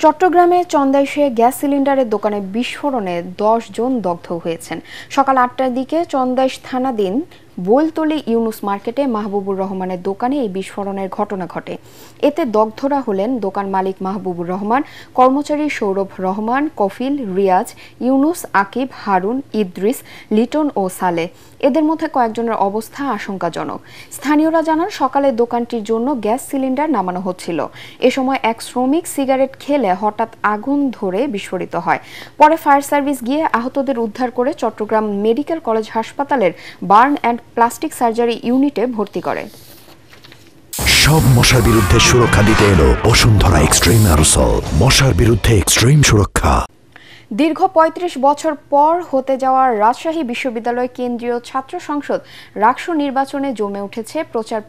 চট্টগ্রামে চন্দাইশে গ্যাস সিলিন্ডারের দোকানে বিস্ফোরণে 10 জন দগ্ধ হয়েছেন। সকাল 8টার দিকে চন্দাইশ থানাধীন বোলতলী ইউনুস মার্কেটে মাহবুবুর রহমানের দোকানে এই বিস্ফোরণের ঘটনা ঘটে। এতে দগ্ধরা হলেন দোকান মালিক মাহবুবুর রহমান, কর্মচারী সৌরভ রহমান, কফিল, রিয়াজ, ইউনুস, আকিব, হারুন, ইদ্রিস, লিটন ও সালে। এদের মধ্যে কয়েকজনের অবস্থা আশঙ্কাজনক। স্থানীয়রা জানান সকালে দোকানটির জন্য গ্যাস সিলিন্ডার নামানো হচ্ছিল। এ সময় এক শ্রমিক সিগারেট খেলে হঠাৎ আগুন ধরে বিস্ফোরিত হয়। পরে ফায়ার সার্ভিস গিয়ে আহতদের উদ্ধার করে চট্টগ্রাম মেডিকেল কলেজ হাসপাতালের বার্ন অ্যান্ড প্লাস্টিক সার্জারি ইউনিটে ভর্তি করে। সব মশার বিরুদ্ধে সুরক্ষা দিতে এলো বসুন্ধরা এক্সট্রিম অ্যারোসল, মশার বিরুদ্ধে এক্সট্রিম সুরক্ষা। দীর্ঘ ৩৫ বছর পর হতে যাওয়া রাজশাহী বিশ্ববিদ্যালয় কেন্দ্রীয় ছাত্র সংসদ রাকসু নির্বাচনে জমে উঠেছে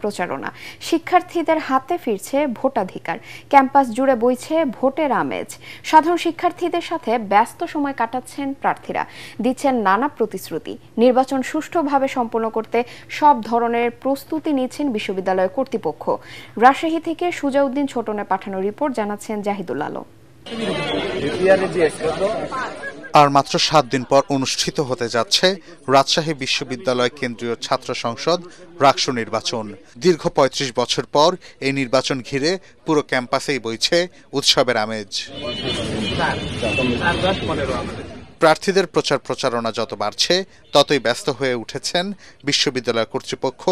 প্রচারণা। শিক্ষার্থীদের হাতে ফিরছে ভোটাধিকার। ক্যাম্পাস জুড়ে বইছে ভোটের আমেজ। সাধারণ শিক্ষার্থীদের সাথে ব্যস্ত সময় কাটাচ্ছেন প্রার্থীরা, দিচ্ছেন নানা প্রতিশ্রুতি। নির্বাচন সুষ্ঠুভাবে সম্পন্ন করতে সব ধরনের প্রস্তুতি নিচ্ছেন বিশ্ববিদ্যালয় কর্তৃপক্ষ। রাজশাহী থেকে সুজাউদ্দিন ছোটনের পাঠানো রিপোর্ট জানাচ্ছেন জাহিদুল আলম। আর মাত্র 7 দিন পর অনুষ্ঠিত হতে যাচ্ছে রাজশাহী বিশ্ববিদ্যালয় কেন্দ্রীয় ছাত্র সংসদ রাকসু নির্বাচন। দীর্ঘ ৩৫ বছর পর এই নির্বাচন ঘিরে পুরো ক্যাম্পাসেই বইছে উৎসবের আমেজ। প্রার্থীদের প্রচারণা যত বাড়ছে ততই ব্যস্ত হয়ে উঠেছেন বিশ্ববিদ্যালয় কর্তৃপক্ষ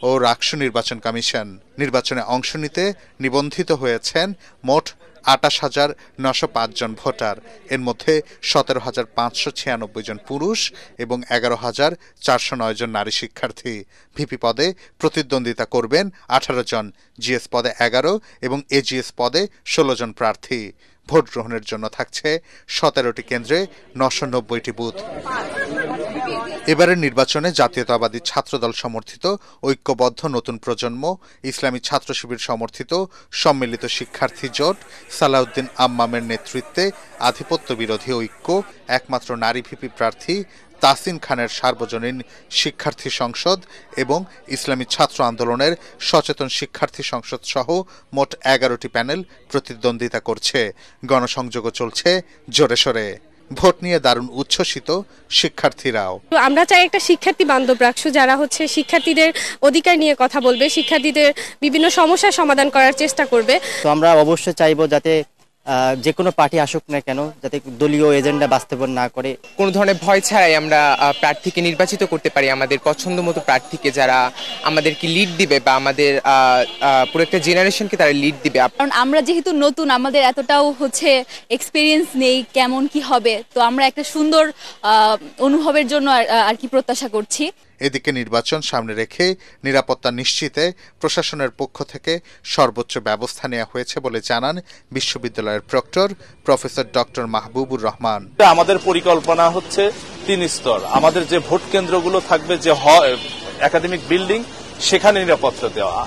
ও রাকসু নির্বাচন কমিশন। নির্বাচনে অংশ নিতে নিবন্ধিত হয়েছেন মোট ২৮,৯০৫ জন ভোটার। এর মধ্যে ১৭,৫৯৬ জন পুরুষ এবং ১১,৪০৯ জন নারী শিক্ষার্থী। ভিপি পদে প্রতিদ্বন্দ্বিতা করবেন ১৮ জন, জিএস পদে ১১ এবং এজিএস পদে ১৬ জন প্রার্থী। ভোট গ্রহণের জন্য থাকছে ১৭টি কেন্দ্রে ৯৯০টি বুথ। এবারের নির্বাচনে জাতীয়তাবাদী ছাত্রদল সমর্থিত ঐক্যবদ্ধ নতুন প্রজন্ম, ইসলামী ছাত্র শিবির সমর্থিত সম্মিলিত শিক্ষার্থী জোট, সালাউদ্দিন আম্মামের নেতৃত্বে আধিপত্য বিরোধী ঐক্য, একমাত্র নারী ভিপি প্রার্থী তাসিন খানের সার্বজনীন শিক্ষার্থী সংসদ এবং ইসলামী ছাত্র আন্দোলনের সচেতন শিক্ষার্থী সংসদ সহ মোট ১১টি প্যানেল প্রতিদ্বন্দ্বিতা করছে। গণসংযোগও চলছে জোরে সোরে। ভোট নিয়ে দারুণ উচ্ছ্বসিত শিক্ষার্থীরাও। আমরা চাই একটা শিক্ষার্থী বান্ধব রাকসু, যারা শিক্ষার্থীদের অধিকার নিয়ে কথা বলবে, শিক্ষার্থীদের বিভিন্ন সমস্যার সমাধান করার চেষ্টা করবে। তো আমরা অবশ্যই চাইবো যাতে যে কোনো পার্টি আসুক না কেন, যাতে দলীয় এজেন্ডা বাস্তবায়ন না করে কোনো ধরনের ভয় ছাড়াই আমরা প্রার্থীকে নির্বাচিত করতে পারি, আমাদের পছন্দ মতো প্রার্থীকে, যারা আমাদেরকে লিড দিবে বা আমাদের পুরো একটা জেনারেশনকে তারা লিড দিবে। কারণ আমরা যেহেতু নতুন, আমাদের এতটাও এক্সপিরিয়েন্স নেই কেমন কি হবে, তো আমরা একটা সুন্দর অনুভবের জন্য আর কি প্রত্যাশা করছি। এদিকে নির্বাচন সামনে রেখে নিরাপত্তা নিশ্চিতে প্রশাসনের পক্ষ থেকে সর্বোচ্চ ব্যবস্থা নেওয়া হয়েছে বলে জানান বিশ্ববিদ্যালয়ের proctor professor doctor Mahbubur Rahman. আমাদের পরিকল্পনা হচ্ছে 3 স্তর। আমাদের যে ভোট কেন্দ্রগুলো থাকবে, যে একাডেমিক বিল্ডিং, সেখানে নিরাপত্তা দেওয়া।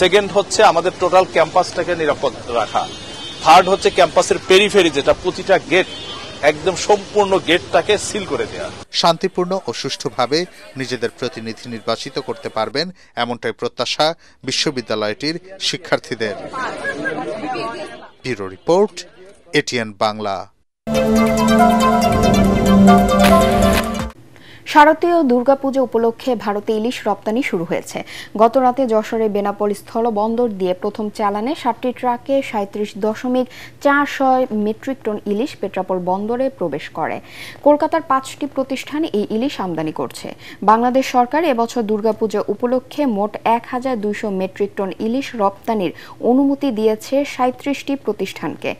সেকেন্ড হচ্ছে আমাদের টোটাল ক্যাম্পাসটাকে নিরাপদ রাখা। থার্ড হচ্ছে ক্যাম্পাসের পেরিফেরি, যেটা প্রতিটা গেট একদম সম্পূর্ণ গেটটাকে সিল করে দেওয়া। শান্তিপূর্ণ ও সুষ্ঠুভাবে নিজেদের প্রতিনিধি নির্বাচিত করতে পারবেন এমনটাই প্রত্যাশা বিশ্ববিদ্যালয়টির শিক্ষার্থীদের। Bureau report, ATN Bangla. শারদীয় দুর্গাপূজা উপলক্ষে ভারতে ইলিশ রপ্তানি শুরু হয়েছে। গতরাতে যশোরে বেনাপোল স্থল বন্দর দিয়ে প্রথম চালানে 7টি ট্রাকে 37.46 মেট্রিক টন ইলিশ পেট্রাপোল বন্দরে প্রবেশ করে। কলকাতার 5টি প্রতিষ্ঠান এই ইলিশ আমদানি করছে। বাংলাদেশ সরকার এবছর দুর্গাপূজা উপলক্ষে মোট 1200 মেট্রিক টন ইলিশ রপ্তানির অনুমতি দিয়েছে 37টি প্রতিষ্ঠানকে।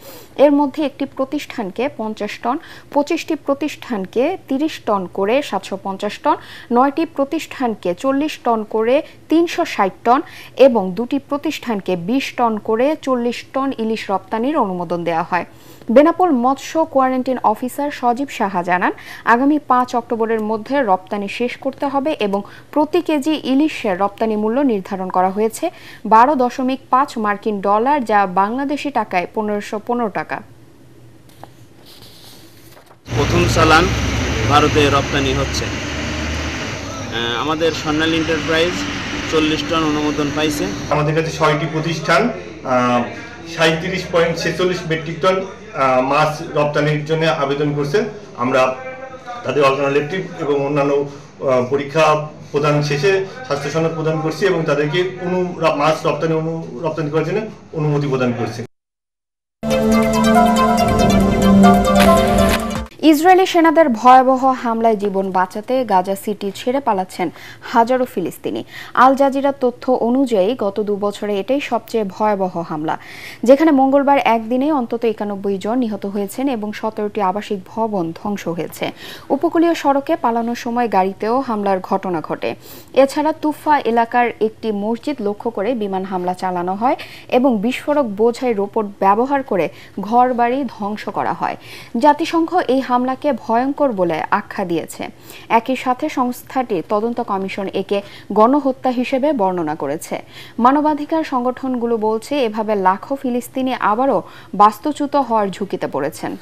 এর মধ্যে একটি প্রতিষ্ঠানকে 50 টন, 25টি প্রতিষ্ঠানকে 30 টন করে 750 টন, 9টি প্রতিষ্ঠানকে 40 টন করে 360 টন এবং 2টি প্রতিষ্ঠানকে 20 টন করে 40 টন ইলিশ রপ্তানির অনুমোদন দেওয়া হয়। বেনাপোল মৎস্য কোয়ারেন্টাইন অফিসার সজীব সাহা জানান, আগামী 5 অক্টোবরের মধ্যে রপ্তানি শেষ করতে হবে এবং প্রতি কেজি ইলিশের রপ্তানি মূল্য নির্ধারণ করা হয়েছে 12.5 মার্কিন ডলার, যা বাংলাদেশি টাকায় 1515 টাকা। প্রথম চালান ভারতে রপ্তানি হচ্ছে। আমাদের স্বর্ণালী এন্টারপ্রাইজ 40 টন অনুমোদন পাইছে। আমাদের কাছে 6টি প্রতিষ্ঠান 37.46 মেট্রিক টন মাছ রপ্তানির জন্য আবেদন করছেন। আমরা তাদের অল্টারনেটিভ এবং অন্যান্য পরীক্ষা প্রদান শেষে স্বাস্থ্য সনদ প্রদান করছি এবং তাদেরকে মাছ রপ্তানি করার জন্য অনুমতি প্রদান করছি। ইসরায়েলি সেনাদের ভয়াবহ হামলায় জীবন বাঁচাতে গাজা সিটি ছেড়ে পালাচ্ছেন হাজারো ফিলিস্তিনি। আল জাজিরার তথ্য অনুযায়ী গত 2 বছরে এটাই সবচেয়ে ভয়াবহ হামলা, যেখানে মঙ্গলবার একদিনে অন্তত 91 জন নিহত হয়েছেন এবং 17টি আবাসিক ভবন ধ্বংস হয়েছে। উপকূলীয় সড়কে পালানোর সময় গাড়িতেও হামলার ঘটনা ঘটে। এছাড়া তুফা এলাকার একটি মসজিদ লক্ষ্য করে বিমান হামলা চালানো হয় এবং বিস্ফোরক বোঝাই রোবট ব্যবহার করে ঘরবাড়ি ধ্বংস করা হয়। জাতিসংঘ এই হামলাকে ভয়ঙ্কর বলে আখ্যা দিয়েছে। একই সাথে সংস্থাটির তদন্ত কমিশন একে গণহত্যা হিসেবে বর্ণনা করেছে। মানবাধিকার সংগঠনগুলো বলছে এভাবে লাখো ফিলিস্তিনি আবারও বাস্তুচ্যুত হওয়ার ঝুঁকিতে পড়েছেন।